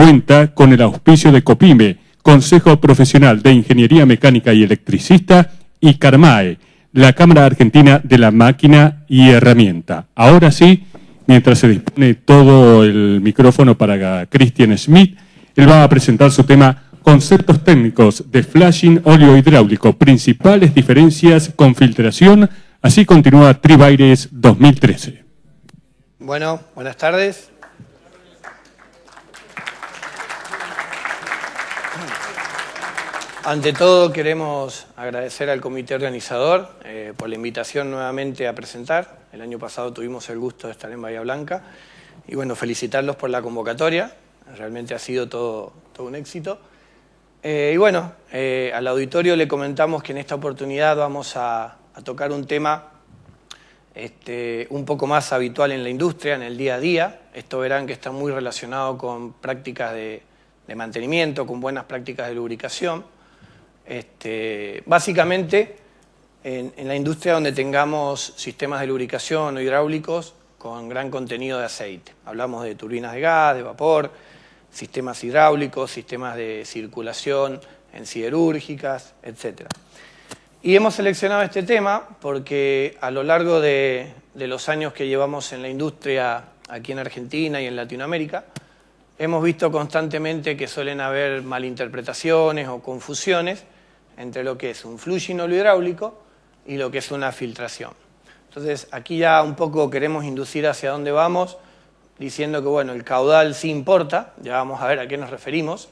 cuenta con el auspicio de COPIME, Consejo Profesional de Ingeniería Mecánica y Electricista, y CARMAE, la Cámara Argentina de la Máquina y Herramienta. Ahora sí, mientras se dispone todo el micrófono para Christian Schmidt, él va a presentar su tema Conceptos técnicos de flashing óleo hidráulico, principales diferencias con filtración. Así continúa Tribaires 2013. Bueno, buenas tardes. Ante todo queremos agradecer al comité organizador por la invitación nuevamente a presentar. El año pasado tuvimos el gusto de estar en Bahía Blanca y bueno, felicitarlos por la convocatoria. Realmente ha sido todo un éxito. Y bueno, al auditorio le comentamos que en esta oportunidad vamos a tocar un tema un poco más habitual en la industria, en el día a día. Esto verán que está muy relacionado con prácticas de mantenimiento, con buenas prácticas de lubricación. Básicamente, en la industria donde tengamos sistemas de lubricación o hidráulicos con gran contenido de aceite. Hablamos de turbinas de gas, de vapor, sistemas hidráulicos, sistemas de circulación en siderúrgicas, etc. Y hemos seleccionado este tema porque a lo largo de los años que llevamos en la industria aquí en Argentina y en Latinoamérica, hemos visto constantemente que suelen haber malinterpretaciones o confusiones entre lo que es un flushing óleo hidráulico y lo que es una filtración. Entonces, aquí ya un poco queremos inducir hacia dónde vamos, diciendo que bueno, el caudal sí importa, ya vamos a ver a qué nos referimos,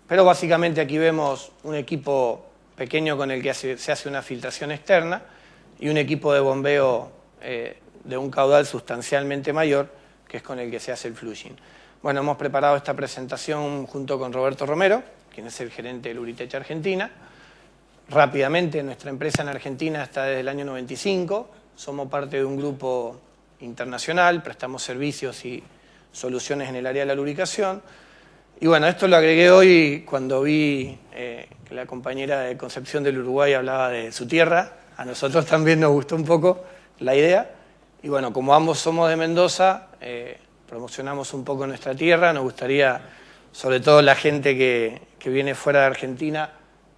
pero básicamente aquí vemos un equipo pequeño con el que se hace una filtración externa y un equipo de bombeo de un caudal sustancialmente mayor, que es con el que se hace el flushing. Bueno, hemos preparado esta presentación junto con Roberto Romero, quien es el gerente de Luritech Argentina. Rápidamente, nuestra empresa en Argentina está desde el año 95, somos parte de un grupo internacional, prestamos servicios y soluciones en el área de la lubricación. Y bueno, esto lo agregué hoy cuando vi que la compañera de Concepción del Uruguay hablaba de su tierra. A nosotros también nos gustó un poco la idea. Y bueno, como ambos somos de Mendoza, promocionamos un poco nuestra tierra. Nos gustaría, sobre todo la gente que viene fuera de Argentina,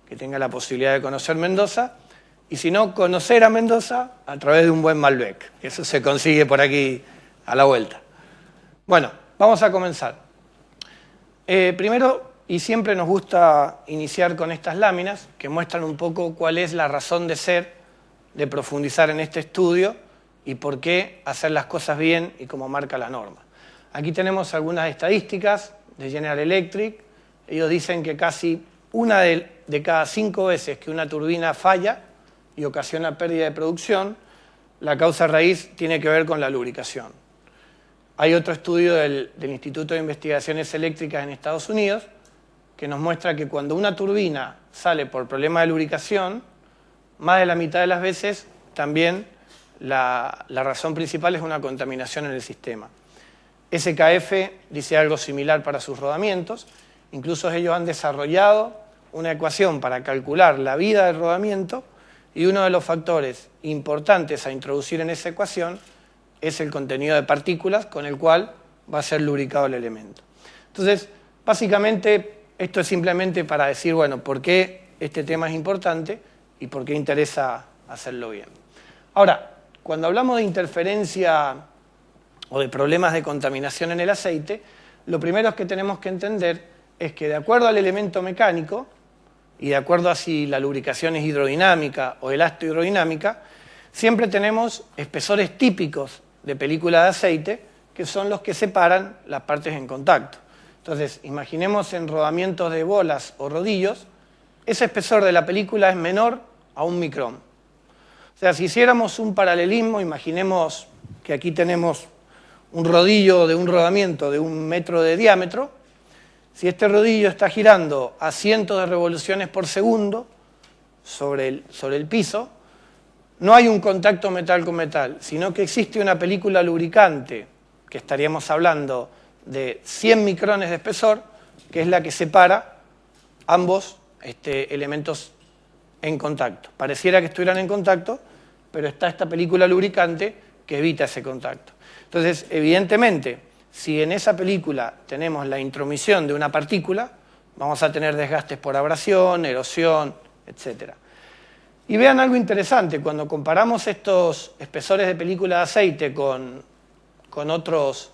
que tenga la posibilidad de conocer Mendoza. Y si no, conocer a Mendoza a través de un buen Malbec. Eso se consigue por aquí a la vuelta. Bueno, vamos a comenzar. Primero, y siempre nos gusta iniciar con estas láminas, que muestran un poco cuál es la razón de ser de profundizar en este estudio y por qué hacer las cosas bien y como marca la norma. Aquí tenemos algunas estadísticas de General Electric. Ellos dicen que casi una de cada 5 veces que una turbina falla y ocasiona pérdida de producción, la causa raíz tiene que ver con la lubricación. Hay otro estudio del Instituto de Investigaciones Eléctricas en Estados Unidos que nos muestra que cuando una turbina sale por problema de lubricación, más de la mitad de las veces también la razón principal es una contaminación en el sistema. SKF dice algo similar para sus rodamientos. Incluso ellos han desarrollado una ecuación para calcular la vida del rodamiento y uno de los factores importantes a introducir en esa ecuación es el contenido de partículas con el cual va a ser lubricado el elemento. Entonces, básicamente, esto es simplemente para decir, bueno, por qué este tema es importante y por qué interesa hacerlo bien. Ahora, cuando hablamos de interferencia o de problemas de contaminación en el aceite, lo primero que tenemos que entender es que de acuerdo al elemento mecánico y de acuerdo a si la lubricación es hidrodinámica o elastohidrodinámica, siempre tenemos espesores típicos de película de aceite que son los que separan las partes en contacto. Entonces, imaginemos en rodamientos de bolas o rodillos, ese espesor de la película es menor a 1 micrón. O sea, si hiciéramos un paralelismo, imaginemos que aquí tenemos un rodillo de un rodamiento de 1 metro de diámetro. Si este rodillo está girando a cientos de revoluciones por segundo sobre el piso, no hay un contacto metal con metal, sino que existe una película lubricante, que estaríamos hablando de 100 micrones de espesor, que es la que separa ambos elementos en contacto. Pareciera que estuvieran en contacto, pero está esta película lubricante que evita ese contacto. Entonces, evidentemente, si en esa película tenemos la intromisión de una partícula, vamos a tener desgastes por abrasión, erosión, etc. Y vean algo interesante, cuando comparamos estos espesores de película de aceite con otros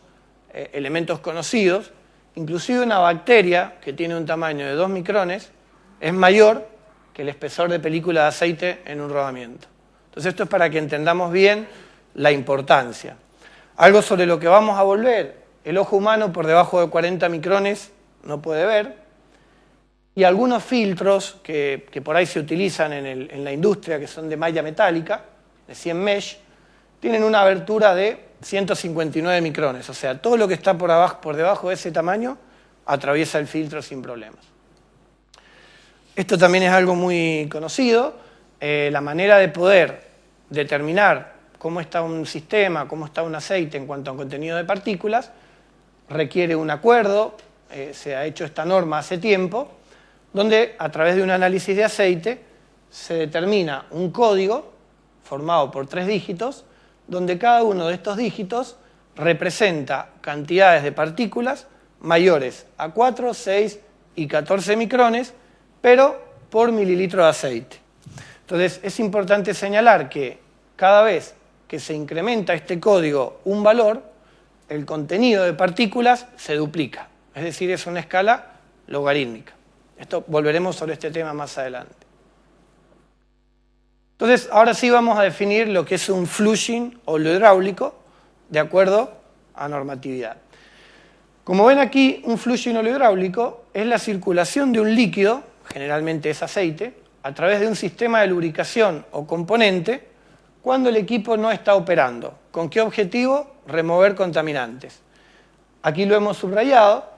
elementos conocidos, inclusive una bacteria que tiene un tamaño de 2 micrones es mayor que el espesor de película de aceite en un rodamiento. Entonces esto es para que entendamos bien la importancia. Algo sobre lo que vamos a volver: el ojo humano por debajo de 40 micrones no puede ver, y algunos filtros que por ahí se utilizan en la industria, que son de malla metálica, de 100 mesh, tienen una abertura de 159 micrones, o sea, todo lo que está por debajo de ese tamaño atraviesa el filtro sin problemas. Esto también es algo muy conocido, la manera de poder determinar cómo está un sistema, cómo está un aceite en cuanto a contenido de partículas, requiere un acuerdo, se ha hecho esta norma hace tiempo, donde a través de un análisis de aceite se determina un código formado por 3 dígitos, donde cada uno de estos dígitos representa cantidades de partículas mayores a 4, 6 y 14 micrones, pero por mililitro de aceite. Entonces es importante señalar que cada vez que se incrementa este código un valor, el contenido de partículas se duplica, es decir, es una escala logarítmica. Volveremos sobre este tema más adelante. Entonces, ahora sí vamos a definir lo que es un flushing o lo hidráulico, de acuerdo a normatividad. Como ven aquí, un flushing o lo hidráulico es la circulación de un líquido, generalmente es aceite, a través de un sistema de lubricación o componente cuando el equipo no está operando. ¿Con qué objetivo? Remover contaminantes. Aquí lo hemos subrayado.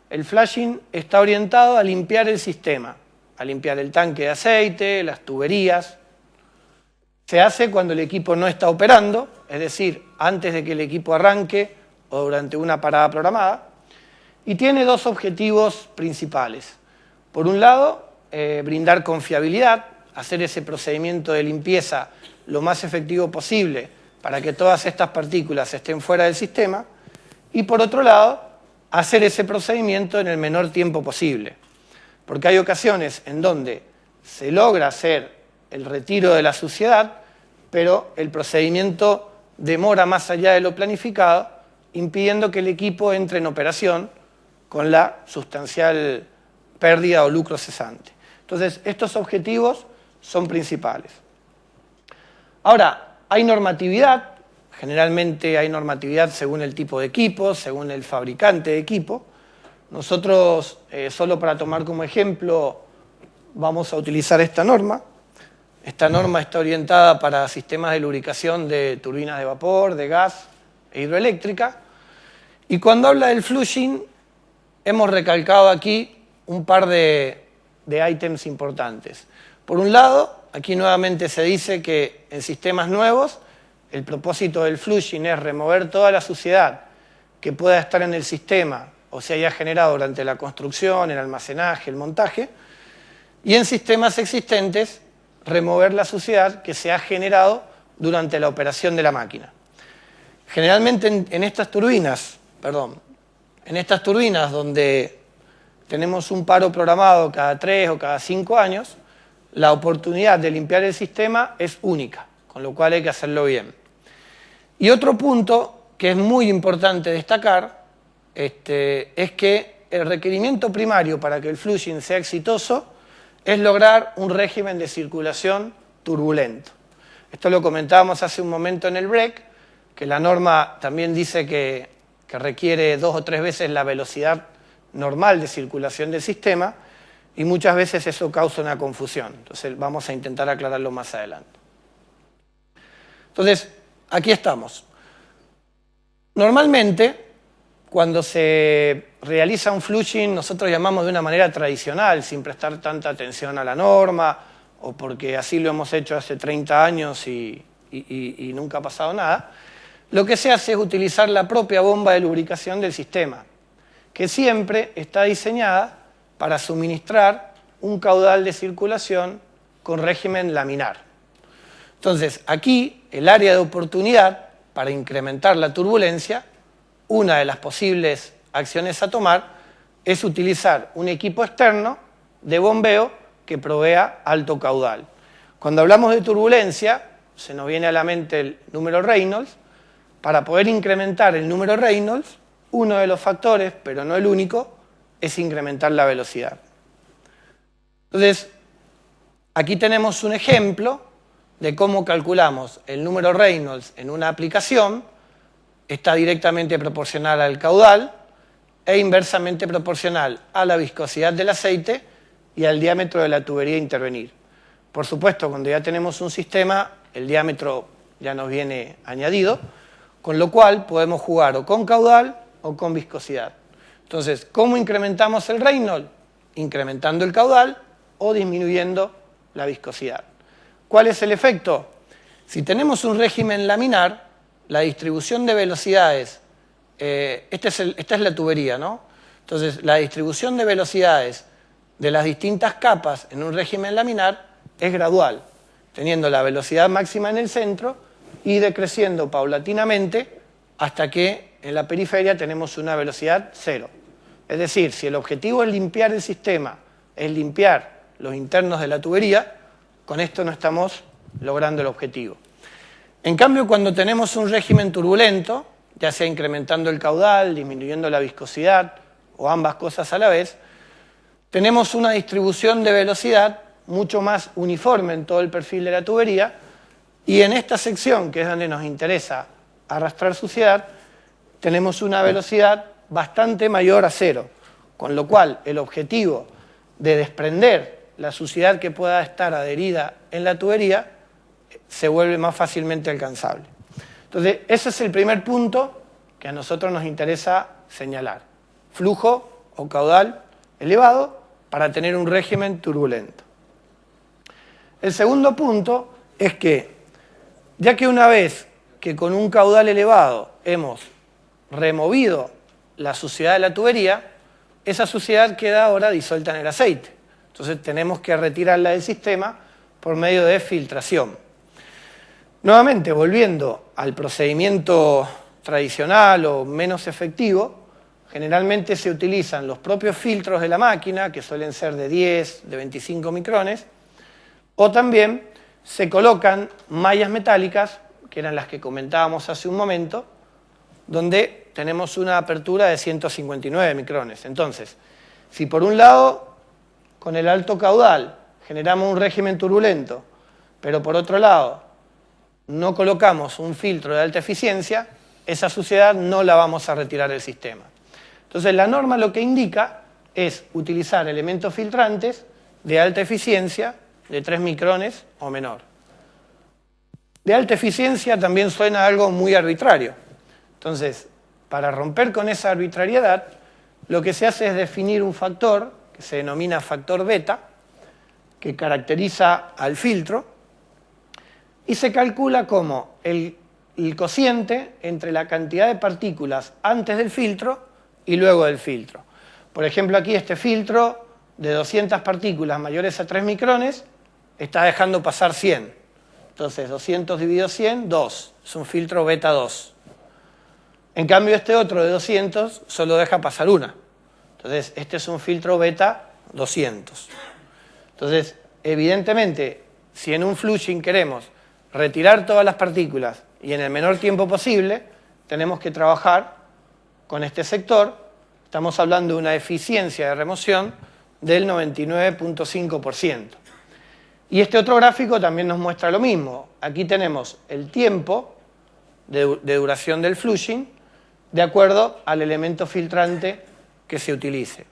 El flushing está orientado a limpiar el sistema, a limpiar el tanque de aceite, las tuberías. Se hace cuando el equipo no está operando, es decir, antes de que el equipo arranque o durante una parada programada, y tiene 2 objetivos principales. Por un lado, brindar confiabilidad, hacer ese procedimiento de limpieza lo más efectivo posible para que todas estas partículas estén fuera del sistema, y por otro lado, hacer ese procedimiento en el menor tiempo posible. Porque hay ocasiones en donde se logra hacer el retiro de la suciedad, pero el procedimiento demora más allá de lo planificado, impidiendo que el equipo entre en operación con la sustancial pérdida o lucro cesante. Entonces, estos objetivos son principales. Ahora, hay normatividad, generalmente hay normatividad según el tipo de equipo, según el fabricante de equipo. Nosotros, solo para tomar como ejemplo, vamos a utilizar esta norma. Esta norma está orientada para sistemas de lubricación de turbinas de vapor, de gas e hidroeléctrica. Y cuando habla del flushing, hemos recalcado aquí un par de ítems importantes. Por un lado, aquí nuevamente se dice que en sistemas nuevos el propósito del flushing es remover toda la suciedad que pueda estar en el sistema o se haya generado durante la construcción, el almacenaje, el montaje, y en sistemas existentes remover la suciedad que se ha generado durante la operación de la máquina. Generalmente en estas turbinas donde tenemos un paro programado cada 3 o cada 5 años, la oportunidad de limpiar el sistema es única, con lo cual hay que hacerlo bien. Y otro punto que es muy importante destacar es que el requerimiento primario para que el flushing sea exitoso es lograr un régimen de circulación turbulento. Esto lo comentábamos hace un momento en el break, que la norma también dice que requiere 2 o 3 veces la velocidad normal de circulación del sistema, y muchas veces eso causa una confusión. Entonces vamos a intentar aclararlo más adelante. Entonces, aquí estamos. Normalmente, cuando se realiza un flushing, nosotros llamamos de una manera tradicional, sin prestar tanta atención a la norma, o porque así lo hemos hecho hace 30 años y nunca ha pasado nada. Lo que se hace es utilizar la propia bomba de lubricación del sistema, que siempre está diseñada para suministrar un caudal de circulación con régimen laminar. Entonces, aquí el área de oportunidad para incrementar la turbulencia una de las posibles acciones a tomar es utilizar un equipo externo de bombeo que provea alto caudal. Cuando hablamos de turbulencia, se nos viene a la mente el número Reynolds. Para poder incrementar el número Reynolds, uno de los factores, pero no el único, es incrementar la velocidad. Entonces, aquí tenemos un ejemplo de cómo calculamos el número Reynolds en una aplicación. Está directamente proporcional al caudal e inversamente proporcional a la viscosidad del aceite y al diámetro de la tubería a intervenir. Por supuesto, cuando ya tenemos un sistema, el diámetro ya nos viene añadido, con lo cual podemos jugar o con caudal o con viscosidad. Entonces, ¿cómo incrementamos el Reynolds? Incrementando el caudal o disminuyendo la viscosidad. ¿Cuál es el efecto? Si tenemos un régimen laminar, la distribución de velocidades, esta es la tubería, ¿no? Entonces, la distribución de velocidades de las distintas capas en un régimen laminar es gradual, teniendo la velocidad máxima en el centro y decreciendo paulatinamente hasta que en la periferia tenemos una velocidad cero. Es decir, si el objetivo es limpiar el sistema, es limpiar los internos de la tubería, con esto no estamos logrando el objetivo. En cambio, cuando tenemos un régimen turbulento, ya sea incrementando el caudal, disminuyendo la viscosidad o ambas cosas a la vez, tenemos una distribución de velocidad mucho más uniforme en todo el perfil de la tubería y en esta sección, que es donde nos interesa arrastrar suciedad, tenemos una velocidad bastante mayor a cero, con lo cual el objetivo de desprender la suciedad que pueda estar adherida en la tubería se vuelve más fácilmente alcanzable. Entonces, ese es el primer punto que a nosotros nos interesa señalar. Flujo o caudal elevado para tener un régimen turbulento. El segundo punto es que, ya que una vez que con un caudal elevado hemos removido la suciedad de la tubería, esa suciedad queda ahora disuelta en el aceite. Entonces tenemos que retirarla del sistema por medio de filtración. Nuevamente, volviendo al procedimiento tradicional o menos efectivo, generalmente se utilizan los propios filtros de la máquina, que suelen ser de 10, de 25 micrones, o también se colocan mallas metálicas, que eran las que comentábamos hace un momento, donde tenemos una apertura de 159 micrones. Entonces, si por un lado, con el alto caudal, generamos un régimen turbulento, pero por otro lado, no colocamos un filtro de alta eficiencia, esa suciedad no la vamos a retirar del sistema. Entonces, la norma lo que indica es utilizar elementos filtrantes de alta eficiencia, de 3 micrones o menor. De alta eficiencia también suena algo muy arbitrario. Entonces, para romper con esa arbitrariedad, lo que se hace es definir un factor que se denomina factor beta, que caracteriza al filtro, y se calcula como el cociente entre la cantidad de partículas antes del filtro y luego del filtro. Por ejemplo, aquí este filtro de 200 partículas mayores a 3 micrones está dejando pasar 100. Entonces, 200 dividido 100, 2. Es un filtro beta 2. En cambio, este otro de 200 solo deja pasar 1. Entonces, este es un filtro beta 200. Entonces, evidentemente, si en un flushing queremos retirar todas las partículas y en el menor tiempo posible, tenemos que trabajar con este sector. Estamos hablando de una eficiencia de remoción del 99.5%. Y este otro gráfico también nos muestra lo mismo. Aquí tenemos el tiempo de duración del flushing de acuerdo al elemento filtrante que se utilice.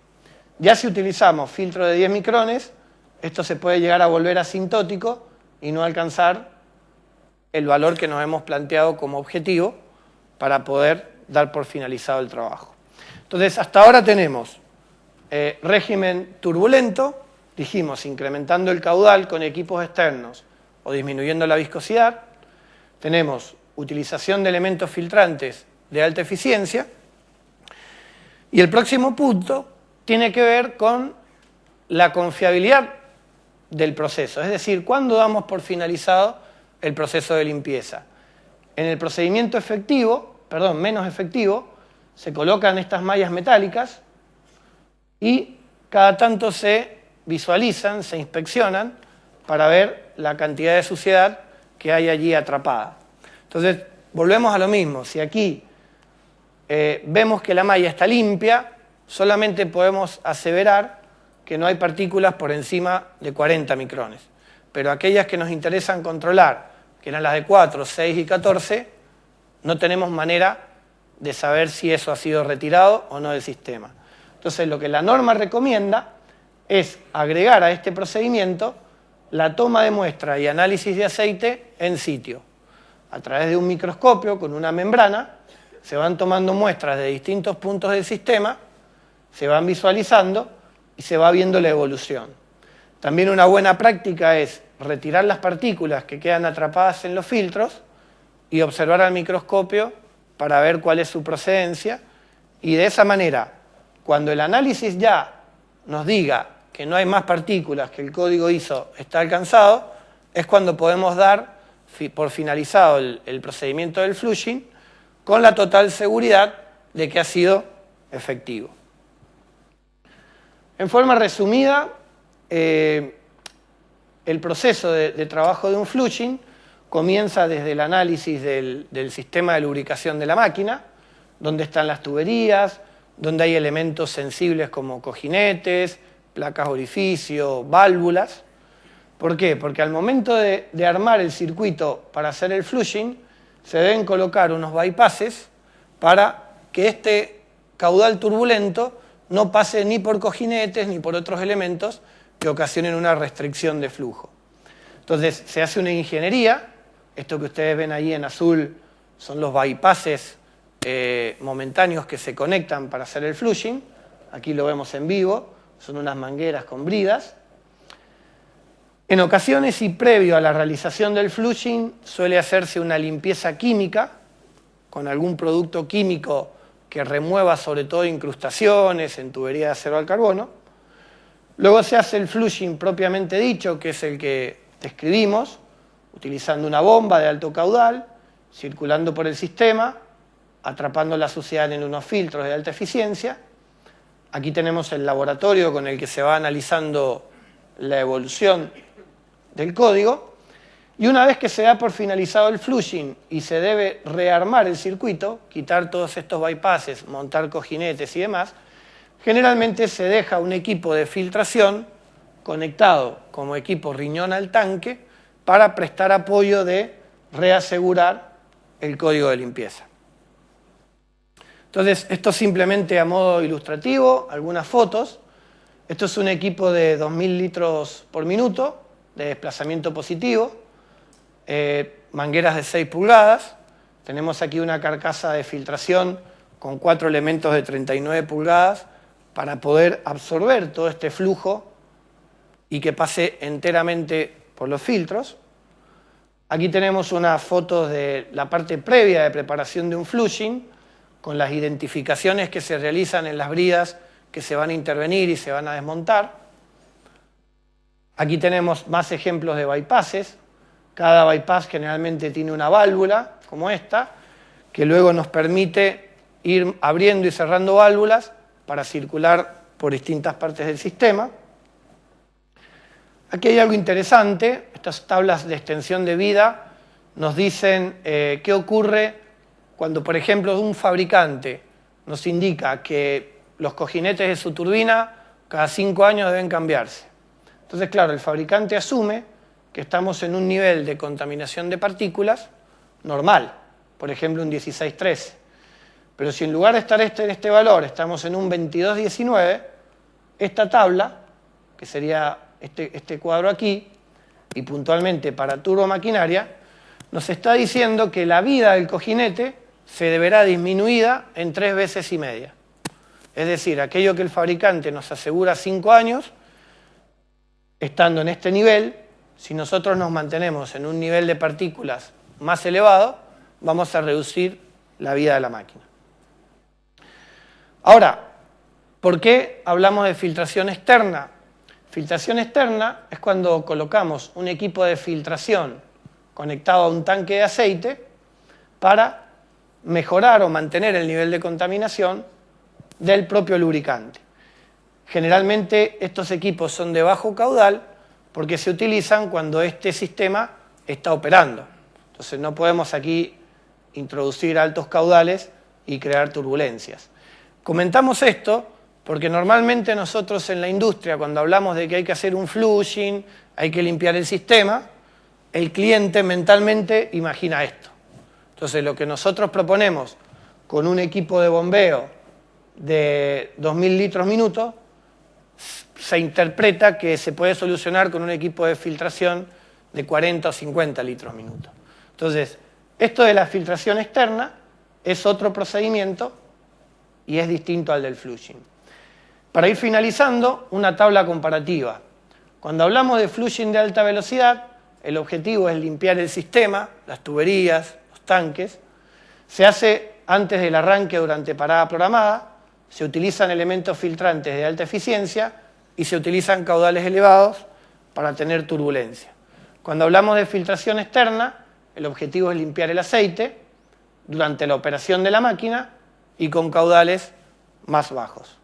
Ya si utilizamos filtro de 10 micrones, esto se puede llegar a volver asintótico y no alcanzar el valor que nos hemos planteado como objetivo para poder dar por finalizado el trabajo. Entonces, hasta ahora tenemos régimen turbulento, dijimos, incrementando el caudal con equipos externos o disminuyendo la viscosidad. Tenemos utilización de elementos filtrantes de alta eficiencia. Y el próximo punto tiene que ver con la confiabilidad del proceso, es decir, ¿cuándo damos por finalizado el proceso de limpieza? En el procedimiento menos efectivo, se colocan estas mallas metálicas y cada tanto se visualizan, se inspeccionan para ver la cantidad de suciedad que hay allí atrapada. Entonces, volvemos a lo mismo. Si aquí vemos que la malla está limpia, solamente podemos aseverar que no hay partículas por encima de 40 micrones. Pero aquellas que nos interesan controlar, que eran las de 4, 6 y 14, no tenemos manera de saber si eso ha sido retirado o no del sistema. Entonces, lo que la norma recomienda es agregar a este procedimiento la toma de muestra y análisis de aceite en sitio. A través de un microscopio con una membrana, se van tomando muestras de distintos puntos del sistema, se van visualizando y se va viendo la evolución. También una buena práctica es retirar las partículas que quedan atrapadas en los filtros y observar al microscopio para ver cuál es su procedencia, y de esa manera, cuando el análisis ya nos diga que no hay más partículas, que el código ISO está alcanzado, es cuando podemos dar por finalizado el procedimiento del flushing con la total seguridad de que ha sido efectivo. En forma resumida, el proceso de trabajo de un flushing comienza desde el análisis del sistema de lubricación de la máquina, donde están las tuberías, donde hay elementos sensibles como cojinetes, placas orificio, válvulas. ¿Por qué? Porque al momento de armar el circuito para hacer el flushing, se deben colocar unos bypasses para que este caudal turbulento no pase ni por cojinetes ni por otros elementos que ocasionen una restricción de flujo. Entonces, se hace una ingeniería. Esto que ustedes ven ahí en azul son los bypasses momentáneos que se conectan para hacer el flushing. Aquí lo vemos en vivo, son unas mangueras con bridas. En ocasiones y previo a la realización del flushing suele hacerse una limpieza química con algún producto químico que remueva sobre todo incrustaciones en tubería de acero al carbono. Luego se hace el flushing propiamente dicho, que es el que describimos, utilizando una bomba de alto caudal, circulando por el sistema, atrapando la suciedad en unos filtros de alta eficiencia. Aquí tenemos el laboratorio con el que se va analizando la evolución del código, y una vez que se da por finalizado el flushing y se debe rearmar el circuito, quitar todos estos bypasses, montar cojinetes y demás, generalmente se deja un equipo de filtración conectado como equipo riñón al tanque para prestar apoyo de reasegurar el código de limpieza. Entonces, esto simplemente a modo ilustrativo, algunas fotos. Esto es un equipo de 2000 litros por minuto de desplazamiento positivo, mangueras de 6 pulgadas. Tenemos aquí una carcasa de filtración con 4 elementos de 39 pulgadas para poder absorber todo este flujo y que pase enteramente por los filtros. Aquí tenemos unas fotos de la parte previa de preparación de un flushing, con las identificaciones que se realizan en las bridas que se van a intervenir y se van a desmontar. Aquí tenemos más ejemplos de bypasses. Cada bypass generalmente tiene una válvula, como esta, que luego nos permite ir abriendo y cerrando válvulas para circular por distintas partes del sistema. Aquí hay algo interesante. Estas tablas de extensión de vida nos dicen qué ocurre cuando, por ejemplo, un fabricante nos indica que los cojinetes de su turbina cada 5 años deben cambiarse. Entonces, claro, el fabricante asume que estamos en un nivel de contaminación de partículas normal, por ejemplo, un 16-13. Pero si en lugar de estar en este valor estamos en un 22-19, esta tabla, que sería este cuadro aquí, y puntualmente para turbomaquinaria, nos está diciendo que la vida del cojinete se deberá disminuida en 3 veces y media. Es decir, aquello que el fabricante nos asegura 5 años, estando en este nivel, si nosotros nos mantenemos en un nivel de partículas más elevado, vamos a reducir la vida de la máquina. Ahora, ¿por qué hablamos de filtración externa? Filtración externa es cuando colocamos un equipo de filtración conectado a un tanque de aceite para mejorar o mantener el nivel de contaminación del propio lubricante. Generalmente estos equipos son de bajo caudal porque se utilizan cuando este sistema está operando. Entonces no podemos aquí introducir altos caudales y crear turbulencias. Comentamos esto porque normalmente nosotros en la industria, cuando hablamos de que hay que hacer un flushing, hay que limpiar el sistema, el cliente mentalmente imagina esto. Entonces lo que nosotros proponemos con un equipo de bombeo de 2000 litros minuto, se interpreta que se puede solucionar con un equipo de filtración de 40 o 50 litros minuto. Entonces, esto de la filtración externa es otro procedimiento y es distinto al del flushing. Para ir finalizando, una tabla comparativa. Cuando hablamos de flushing de alta velocidad, el objetivo es limpiar el sistema, las tuberías, los tanques. Se hace antes del arranque durante parada programada, se utilizan elementos filtrantes de alta eficiencia y se utilizan caudales elevados para tener turbulencia. Cuando hablamos de filtración externa, el objetivo es limpiar el aceite durante la operación de la máquina y con caudales más bajos.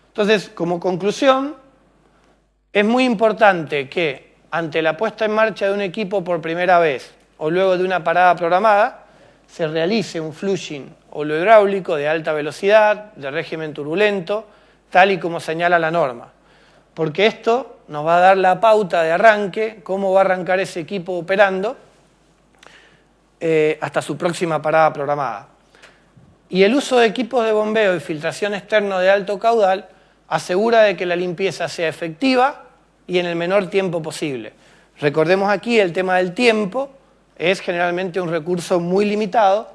Entonces, como conclusión, es muy importante que ante la puesta en marcha de un equipo por primera vez o luego de una parada programada, se realice un flushing hidráulico de alta velocidad, de régimen turbulento, tal y como señala la norma. Porque esto nos va a dar la pauta de arranque, cómo va a arrancar ese equipo operando hasta su próxima parada programada. Y el uso de equipos de bombeo y filtración externo de alto caudal asegura de que la limpieza sea efectiva y en el menor tiempo posible. Recordemos aquí el tema del tiempo, es generalmente un recurso muy limitado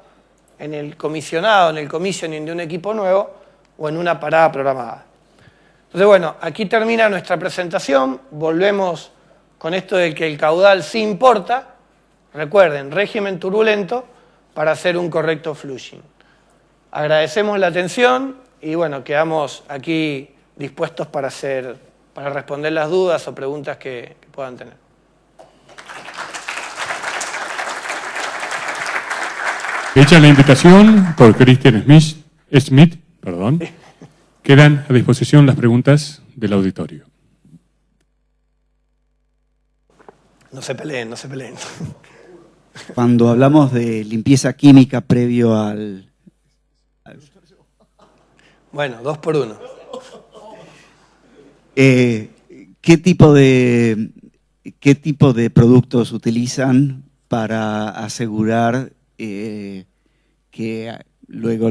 en el comisionado, en el commissioning de un equipo nuevo o en una parada programada. Entonces, bueno, aquí termina nuestra presentación. Volvemos con esto de que el caudal sí importa. Recuerden, régimen turbulento para hacer un correcto flushing. Agradecemos la atención y, bueno, quedamos aquí dispuestos para responder las dudas o preguntas que puedan tener. Hecha la invitación por Christian Smith, quedan a disposición las preguntas del auditorio. No se peleen, no se peleen. Cuando hablamos de limpieza química previo al... Bueno, 2 por 1. ¿Qué tipo de productos utilizan para asegurar que luego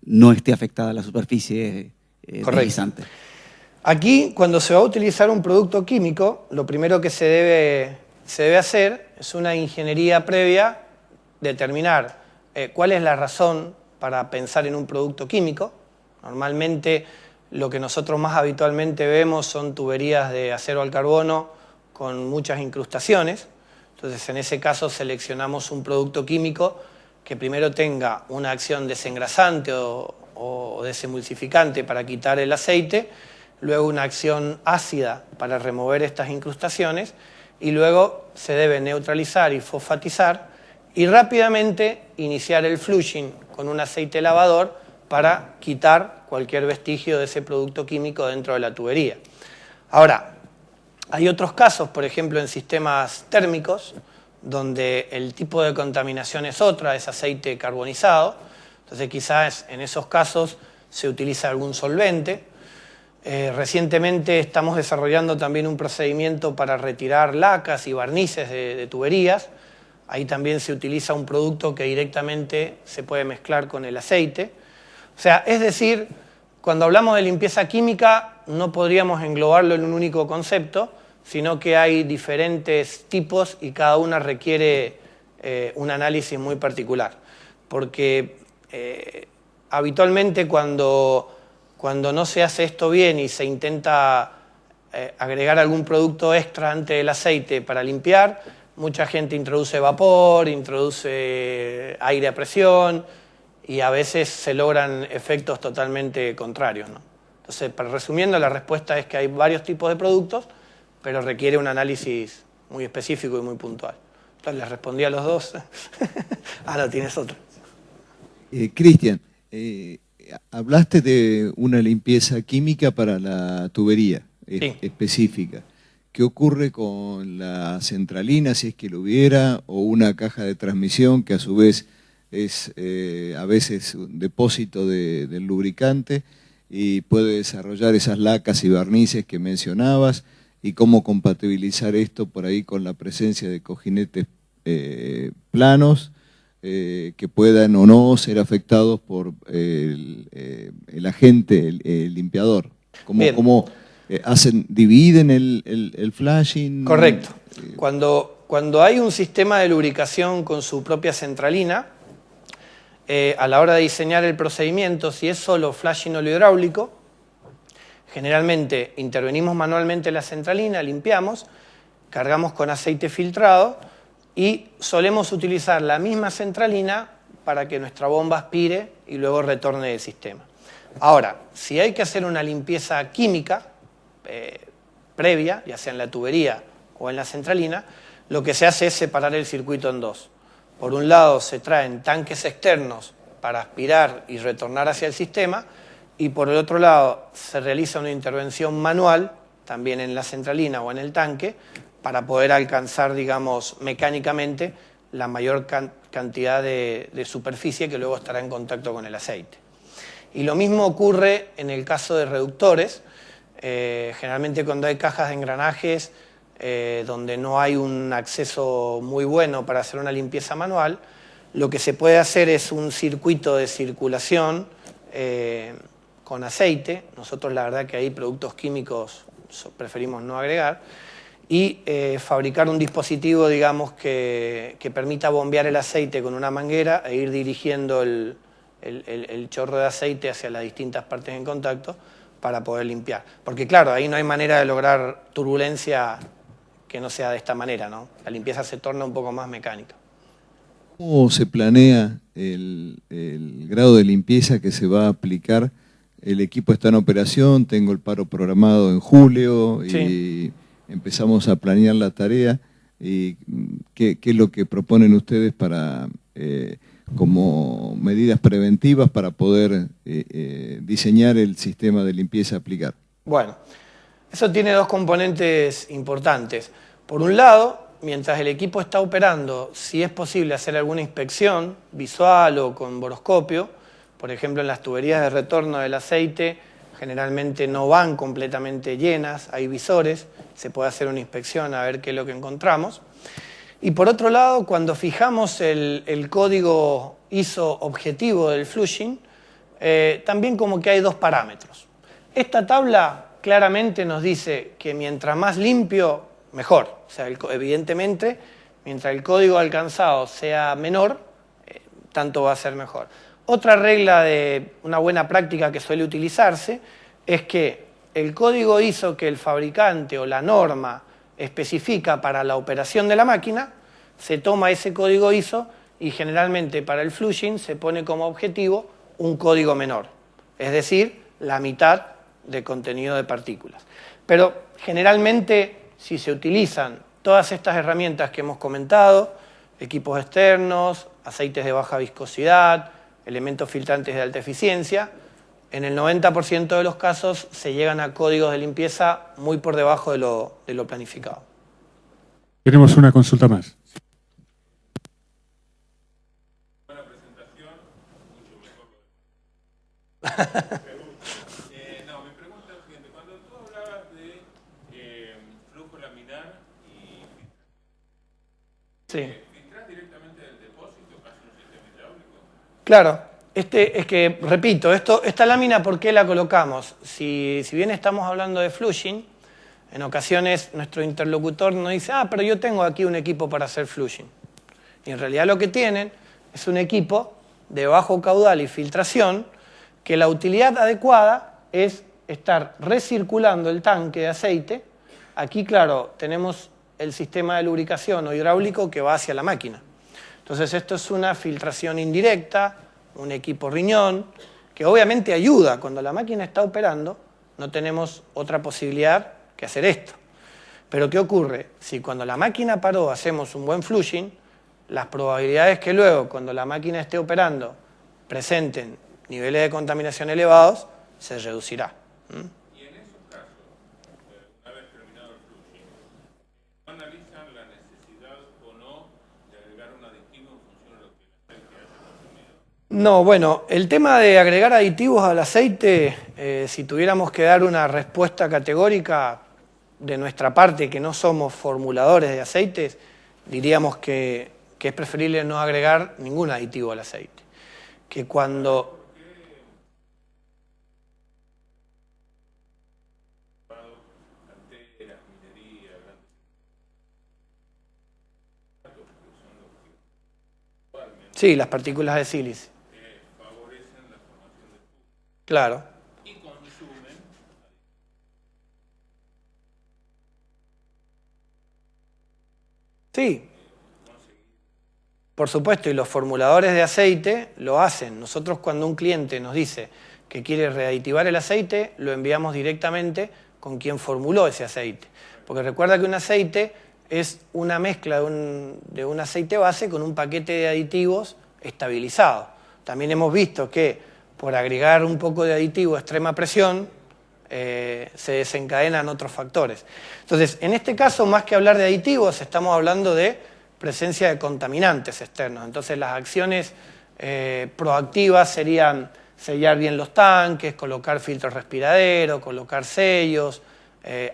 no esté afectada la superficie deslizante? Aquí, cuando se va a utilizar un producto químico, lo primero que se debe hacer es una ingeniería previa, determinar cuál es la razón para pensar en un producto químico. Normalmente lo que nosotros más habitualmente vemos son tuberías de acero al carbono con muchas incrustaciones. Entonces, en ese caso seleccionamos un producto químico que primero tenga una acción desengrasante o desemulsificante para quitar el aceite, luego una acción ácida para remover estas incrustaciones y luego se debe neutralizar y fosfatizar y rápidamente iniciar el flushing con un aceite lavador para quitar cualquier vestigio de ese producto químico dentro de la tubería. Ahora, hay otros casos, por ejemplo, en sistemas térmicos, donde el tipo de contaminación es otra, es aceite carbonizado. Entonces, quizás en esos casos se utiliza algún solvente. Recientemente estamos desarrollando también un procedimiento para retirar lacas y barnices de tuberías. Ahí también se utiliza un producto que directamente se puede mezclar con el aceite. O sea, es decir, cuando hablamos de limpieza química no podríamos englobarlo en un único concepto, sino que hay diferentes tipos y cada una requiere un análisis muy particular. Porque habitualmente cuando no se hace esto bien y se intenta agregar algún producto extra antes del aceite para limpiar, mucha gente introduce vapor, introduce aire a presión y a veces se logran efectos totalmente contrarios, ¿no? Entonces, resumiendo, la respuesta es que hay varios tipos de productos, pero requiere un análisis muy específico y muy puntual. Entonces, les respondí a los dos. Ah, no, tienes otro. Cristian, hablaste de una limpieza química para la tubería Sí. específica. ¿Qué ocurre con la centralina, si es que lo hubiera, o una caja de transmisión que a su vez es a veces un depósito del lubricante y puede desarrollar esas lacas y barnices que mencionabas? ¿Y cómo compatibilizar esto por ahí con la presencia de cojinetes planos que puedan o no ser afectados por el agente, el limpiador? ¿Cómo dividen el flashing? Correcto. Cuando hay un sistema de lubricación con su propia centralina, a la hora de diseñar el procedimiento, si es solo flashing oleohidráulico, generalmente intervenimos manualmente en la centralina, limpiamos, cargamos con aceite filtrado y solemos utilizar la misma centralina para que nuestra bomba aspire y luego retorne del sistema. Ahora, si hay que hacer una limpieza química previa, ya sea en la tubería o en la centralina, lo que se hace es separar el circuito en dos. Por un lado se traen tanques externos para aspirar y retornar hacia el sistema, y por el otro lado se realiza una intervención manual, también en la centralina o en el tanque, para poder alcanzar, digamos, mecánicamente la mayor cantidad de superficie que luego estará en contacto con el aceite. Y lo mismo ocurre en el caso de reductores. Generalmente cuando hay cajas de engranajes donde no hay un acceso muy bueno para hacer una limpieza manual, lo que se puede hacer es un circuito de circulación con aceite. Nosotros la verdad que ahí productos químicos preferimos no agregar, y fabricar un dispositivo, digamos, que permita bombear el aceite con una manguera e ir dirigiendo el chorro de aceite hacia las distintas partes en contacto para poder limpiar. Porque claro, ahí no hay manera de lograr turbulencia que no sea de esta manera, ¿no? La limpieza se torna un poco más mecánica. ¿Cómo se planea el grado de limpieza que se va a aplicar? El equipo está en operación, tengo el paro programado en julio y Sí. empezamos a planear la tarea. ¿Y qué es lo que proponen ustedes para como medidas preventivas para poder diseñar el sistema de limpieza a aplicar? Bueno, eso tiene dos componentes importantes. Por un lado, mientras el equipo está operando, si es posible hacer alguna inspección visual o con boroscopio, por ejemplo en las tuberías de retorno del aceite, generalmente no van completamente llenas, hay visores, se puede hacer una inspección a ver qué es lo que encontramos. Y por otro lado, cuando fijamos el código ISO objetivo del flushing, también como que hay dos parámetros. Esta tabla claramente nos dice que mientras más limpio, mejor. O sea, evidentemente, mientras el código alcanzado sea menor, tanto va a ser mejor. Otra regla de una buena práctica que suele utilizarse es que el código ISO que el fabricante o la norma especifica para la operación de la máquina, se toma ese código ISO y generalmente para el flushing se pone como objetivo un código menor, es decir, la mitad de contenido de partículas. Pero generalmente si se utilizan todas estas herramientas que hemos comentado, equipos externos, aceites de baja viscosidad, elementos filtrantes de alta eficiencia, en el 90% de los casos se llegan a códigos de limpieza muy por debajo de lo planificado. Tenemos una consulta más. Buena presentación, mucho mejor. No, mi pregunta es la siguiente. Cuando tú hablabas de flujo laminar y Sí. filtras directamente del depósito, casi un sistema hidráulico. Claro, es que, repito, esta lámina, ¿por qué la colocamos? Si bien estamos hablando de flushing, en ocasiones nuestro interlocutor nos dice, pero yo tengo aquí un equipo para hacer flushing. Y en realidad lo que tienen es un equipo de bajo caudal y filtración, que la utilidad adecuada es estar recirculando el tanque de aceite. Aquí, claro, tenemos el sistema de lubricación o hidráulico que va hacia la máquina. Entonces esto es una filtración indirecta, un equipo riñón, que obviamente ayuda. Cuando la máquina está operando, no tenemos otra posibilidad que hacer esto. Pero ¿qué ocurre? Si cuando la máquina paró hacemos un buen flushing, las probabilidades que luego, cuando la máquina esté operando, presenten niveles de contaminación elevados, se reducirá. Y en esos casos, una vez terminado el flushing, ¿no analizan la necesidad o no de agregar un aditivo en función de lo que el aceite haya consumido? No, bueno, el tema de agregar aditivos al aceite, si tuviéramos que dar una respuesta categórica de nuestra parte, que no somos formuladores de aceites, diríamos que es preferible no agregar ningún aditivo al aceite. Que cuando... Sí, las partículas de sílice. Favorecen la formación de flúor. Claro. Y consumen. Sí. Por supuesto, y los formuladores de aceite lo hacen. Nosotros cuando un cliente nos dice que quiere readitivar el aceite, lo enviamos directamente con quien formuló ese aceite. Porque recuerda que un aceite es una mezcla de un aceite base con un paquete de aditivos estabilizado. También hemos visto que por agregar un poco de aditivo a extrema presión, se desencadenan otros factores. Entonces, en este caso, más que hablar de aditivos, estamos hablando de presencia de contaminantes externos. Entonces, las acciones proactivas serían sellar bien los tanques, colocar filtros respiraderos, colocar sellos.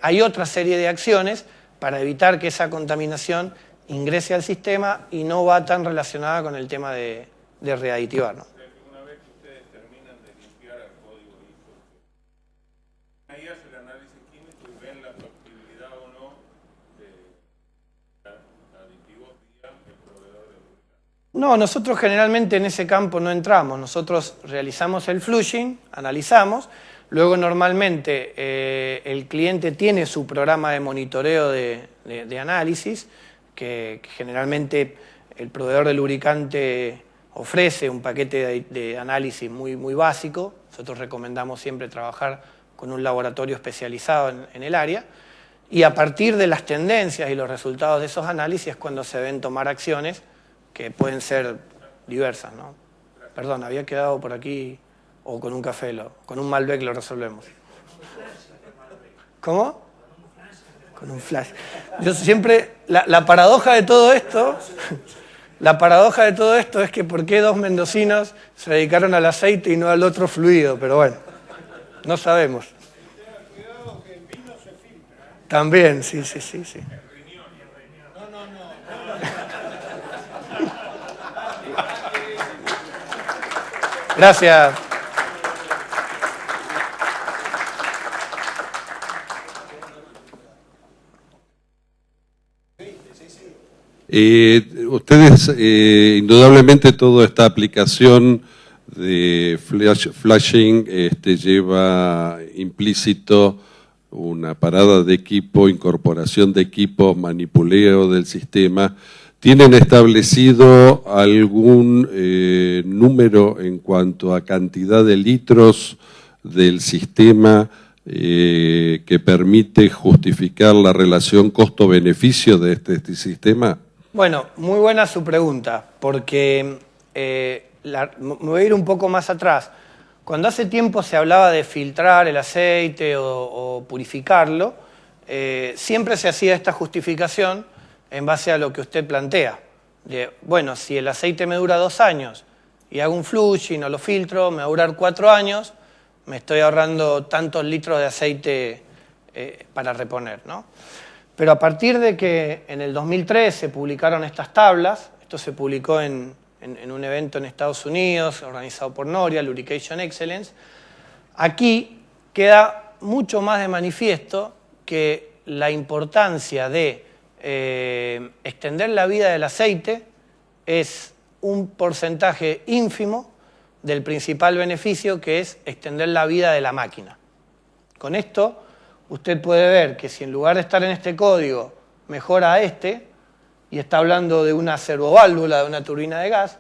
Hay otra serie de acciones para evitar que esa contaminación ingrese al sistema y no va tan relacionada con el tema de readitivar, ¿no? Una vez que ustedes terminan de limpiar el código ISO, ahí hacen el análisis químico y ven la factibilidad o no de aditivos vía el proveedor de lubricante. No, nosotros generalmente en ese campo no entramos. Nosotros realizamos el flushing, analizamos. Luego normalmente el cliente tiene su programa de monitoreo de análisis, que generalmente el proveedor de lubricante ofrece un paquete de análisis muy básico. Nosotros recomendamos siempre trabajar con un laboratorio especializado en el área. Y a partir de las tendencias y los resultados de esos análisis es cuando se deben tomar acciones que pueden ser diversas, ¿no? Perdón, había quedado por aquí... O con un café, con un Malbec lo resolvemos. ¿Cómo? Con un flash. Yo siempre, la paradoja de todo esto, es que por qué dos mendocinos se dedicaron al aceite y no al otro fluido, pero bueno, no sabemos. Cuidado que el vino se filtra. También, sí. Gracias. Ustedes, indudablemente toda esta aplicación de flashing lleva implícito una parada de equipo, incorporación de equipos, manipuleo del sistema. ¿Tienen establecido algún número en cuanto a cantidad de litros del sistema que permite justificar la relación costo-beneficio de este sistema? Bueno, muy buena su pregunta, porque me voy a ir un poco más atrás. Cuando hace tiempo se hablaba de filtrar el aceite o purificarlo, siempre se hacía esta justificación en base a lo que usted plantea. Bueno, si el aceite me dura 2 años y hago un flushing o lo filtro, me va a durar 4 años, me estoy ahorrando tantos litros de aceite para reponer, ¿no? Pero a partir de que en el 2003 se publicaron estas tablas, esto se publicó en un evento en Estados Unidos, organizado por Noria, Lubrication Excellence, aquí queda mucho más de manifiesto que la importancia de extender la vida del aceite es un porcentaje ínfimo del principal beneficio, que es extender la vida de la máquina. Con esto usted puede ver que si en lugar de estar en este código mejora a este, y está hablando de una servoválvula, de una turbina de gas,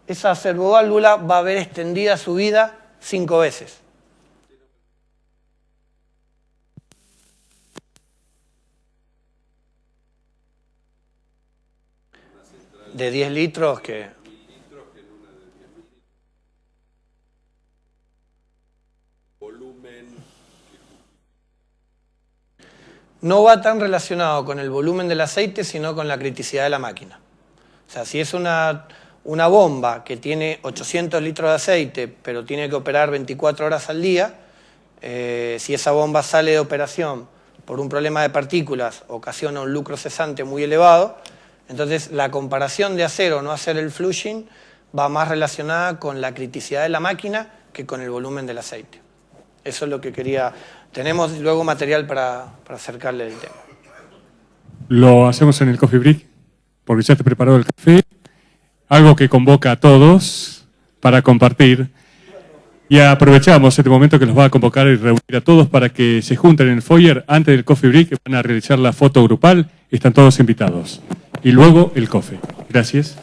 esa servoválvula va a haber extendida su vida 5 veces. De 10 litros que... no va tan relacionado con el volumen del aceite, sino con la criticidad de la máquina. O sea, si es una bomba que tiene 800 litros de aceite, pero tiene que operar 24 horas al día, si esa bomba sale de operación por un problema de partículas, ocasiona un lucro cesante muy elevado, entonces la comparación de hacer o no hacer el flushing va más relacionada con la criticidad de la máquina que con el volumen del aceite. Eso es lo que quería. Tenemos luego material para acercarle el tema. Lo hacemos en el coffee break, porque ya está preparado el café. Algo que convoca a todos para compartir. Y aprovechamos este momento que los va a convocar y reunir a todos para que se junten en el foyer antes del coffee break, que van a realizar la foto grupal. Están todos invitados. Y luego el coffee. Gracias.